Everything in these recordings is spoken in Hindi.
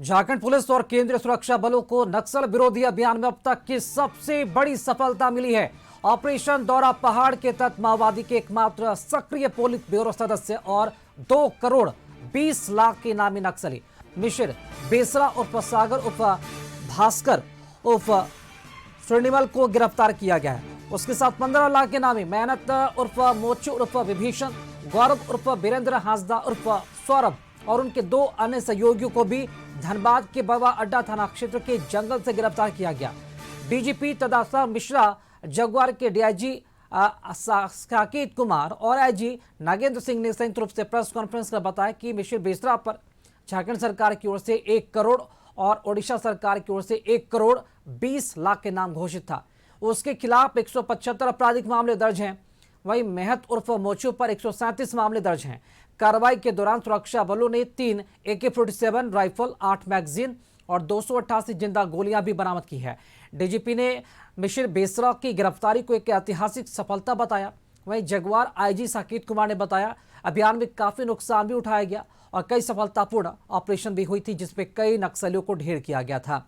झारखंड पुलिस और केंद्रीय सुरक्षा बलों को नक्सल विरोधी अभियान में अब तक की सबसे बड़ी सफलता मिली है। ऑपरेशन दौरा पहाड़ के तहत माओवादी के एकमात्र सक्रिय पोलित ब्यूरो सदस्य और 2 करोड़ 20 लाख के इनामी नक्सली मिशिर बेसरा उर्फ सागर उर्फ भास्कर उर्फ श्रीनिमल को गिरफ्तार किया गया है। उसके साथ 15 लाख के इनामी मेहनत उर्फ मोचू उर्फ विभीषण, गौरव उर्फ वीरेंद्र हांसदा उर्फ सौरभ और उनके 2 अन्य सहयोगियों को भी धनबाद के बवा अड्डा थाना क्षेत्र के जंगल से गिरफ्तार किया गया। डीजीपी तदासा मिश्रा, जगुआर के डीआईजी साकेत कुमार और आईजी नागेंद्र सिंह ने संयुक्त रूप से प्रेस कॉन्फ्रेंस कर बताया कि मिशिर बेसरा पर झारखंड सरकार की ओर से 1 करोड़ और ओडिशा सरकार की ओर से 1 करोड़ 20 लाख के नाम घोषित था। उसके खिलाफ 175 आपराधिक मामले दर्ज हैं। वहीं मेहत उर्फ मोचू पर 137 मामले दर्ज हैं। कार्रवाई के दौरान सुरक्षा बलों ने 3 AK-47 राइफल, 8 मैगजीन और 288 जिंदा गोलियां भी बरामद की है। डीजीपी ने मिशिर बेसरा की गिरफ्तारी को एक ऐतिहासिक सफलता बताया। वहीं जगुआर आईजी साकेत कुमार ने बताया अभियान में काफी नुकसान भी उठाया गया और कई सफलतापूर्ण ऑपरेशन भी हुई थी, जिसमें कई नक्सलियों को ढेर किया गया था।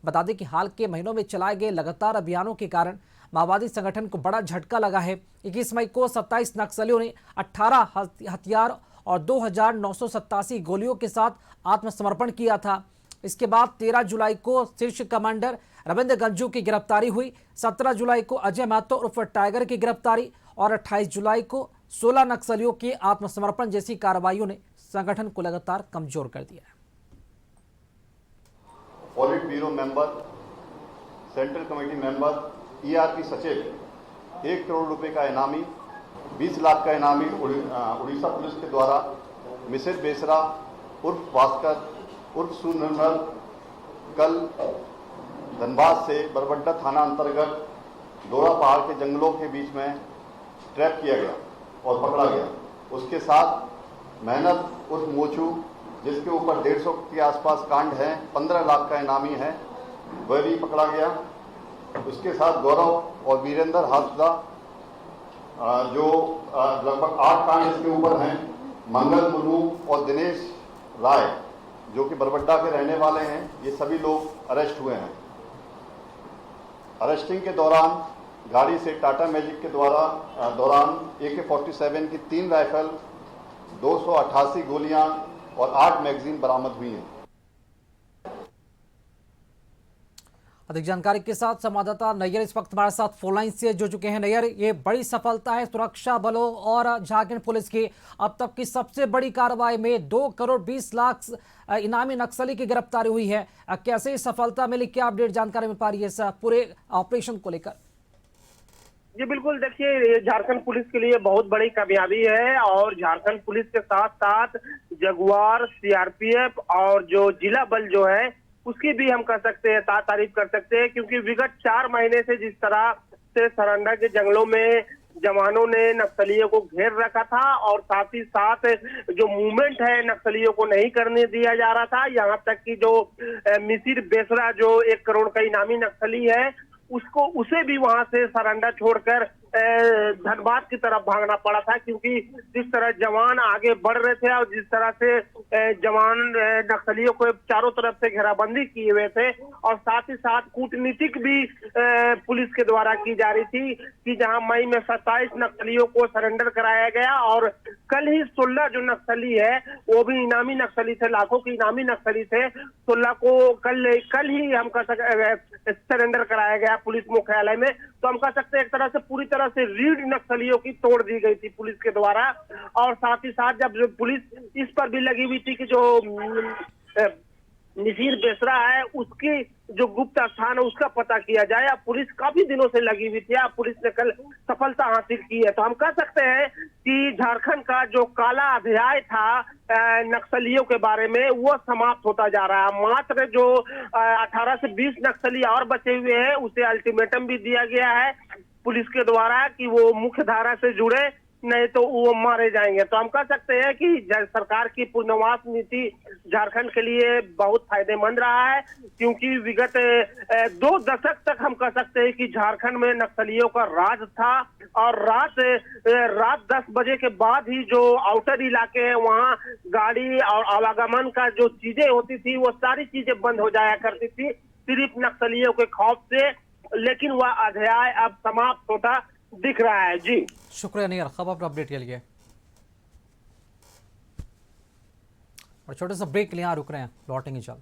बता दें कि हाल के महीनों में चलाए गए लगातार अभियानों के कारण माओवादी संगठन को बड़ा झटका लगा है। 21 मई को 27 नक्सलियों ने 18 हथियार और 2,987 गोलियों के साथ आत्मसमर्पण किया था। इसके बाद 13 जुलाई को शीर्ष कमांडर रविंद्र गंजू की गिरफ्तारी हुई। 17 जुलाई को अजय महतो उर्फ टाइगर की गिरफ्तारी और 28 जुलाई को 16 नक्सलियों के आत्मसमर्पण जैसी कार्रवाइयों ने संगठन को लगातार कमजोर कर दिया है। Politburo member, central committee member, ERP सचिव 1 करोड़ रुपए का इनामी, 20 लाख का इनामी उड़ीसा पुलिस के द्वारा मिशिर बेसरा उर्फ भास्कर उर्फ सुनर्मल कल धनबाद से बरबड्डा थाना अंतर्गत दौरा पहाड़ के जंगलों के बीच में ट्रैप किया गया और पकड़ा गया। उसके साथ मेहनत उर्फ मोचू, जिसके ऊपर 150 के आसपास कांड है, 15 लाख का इनामी है, वह भी पकड़ा गया। उसके साथ गौरव और वीरेंद्र हांसदा, जो लगभग 8 कांड इसके ऊपर हैं, मंगल मुर्मू और दिनेश राय, जो कि बरबड्डा के रहने वाले हैं, ये सभी लोग अरेस्ट हुए हैं। अरेस्टिंग के दौरान गाड़ी से टाटा मैजिक के दौरान AK-47 की 3 राइफल, 288 गोलियां और 8 मैगजीन बरामद हुई हैं। अधिक जानकारी के साथ संवाददाता नैयर इस वक्त हमारे साथ फोन लाइन से जुड़ चुके हैं। नैयर, ये बड़ी सफलता है सुरक्षा बलों और झारखंड पुलिस की। अब तक की सबसे बड़ी कार्रवाई में 2 करोड़ 20 लाख इनामी नक्सली की गिरफ्तारी हुई है। कैसे सफलता मिली, क्या अपडेट जानकारी मिल पा रही है इस पूरे ऑपरेशन को लेकर? जी बिल्कुल, देखिए झारखंड पुलिस के लिए बहुत बड़ी कामयाबी है और झारखंड पुलिस के साथ साथ जगुआर, CRPF और जो जिला बल जो है उसकी भी हम कर सकते हैं, तारीफ कर सकते हैं, क्योंकि विगत 4 महीने से जिस तरह से सरंडा के जंगलों में जवानों ने नक्सलियों को घेर रखा था और साथ ही साथ जो मूवमेंट है नक्सलियों को नहीं करने दिया जा रहा था, यहाँ तक कि जो मिशिर बेसरा जो 1 करोड़ का इनामी नक्सली है उसे भी वहां से सरंडा छोड़कर धनबाद की तरफ भागना पड़ा था, क्योंकि जिस तरह जवान आगे बढ़ रहे थे और जिस तरह से जवान नक्सलियों को चारों तरफ से घेराबंदी किए हुए थे और साथ ही साथ कूटनीतिक भी पुलिस के द्वारा की जा रही थी कि जहां मई में 27 नक्सलियों को सरेंडर कराया गया और कल ही 16 जो नक्सली है वो भी इनामी नक्सली थे, लाखों के इनामी नक्सली थे। 16 को कल ही हम सरेंडर कराया गया पुलिस मुख्यालय में। तो हम कह सकते हैं एक तरह से पूरी तरह से रीढ़ नक्सलियों की तोड़ दी गई थी पुलिस के द्वारा। और साथ ही साथ जब पुलिस इस पर भी लगी हुई थी कि जो मिशिर बेसरा है उसकी जो गुप्त स्थान है उसका पता किया जाए। अब पुलिस काफी दिनों से लगी हुई थी, अब पुलिस ने कल सफलता हासिल की है। तो हम कह सकते हैं कि झारखंड का जो काला अध्याय था नक्सलियों के बारे में वो समाप्त होता जा रहा है। मात्र जो 18 से 20 नक्सली और बचे हुए हैं उसे अल्टीमेटम भी दिया गया है पुलिस के द्वारा कि वो मुख्य धारा से जुड़े, नहीं तो वो मारे जाएंगे। तो हम कह सकते हैं कि सरकार की पुनर्वास नीति झारखंड के लिए बहुत फायदेमंद रहा है, क्योंकि विगत 2 दशक तक हम कह सकते हैं कि झारखंड में नक्सलियों का राज था, और रात 10 बजे के बाद ही जो आउटर इलाके हैं वहां गाड़ी और आवागमन का जो चीजें होती थी वो सारी चीजें बंद हो जाया करती थी, सिर्फ नक्सलियों के खौफ से। लेकिन वह अध्याय अब समाप्त होता दिख रहा है। जी शुक्रिया नियर, खबर पर अपडेट के लिए। और छोटे सा ब्रेक के लिए यहाँ रुक रहे हैं, लौटेंगे जल्द।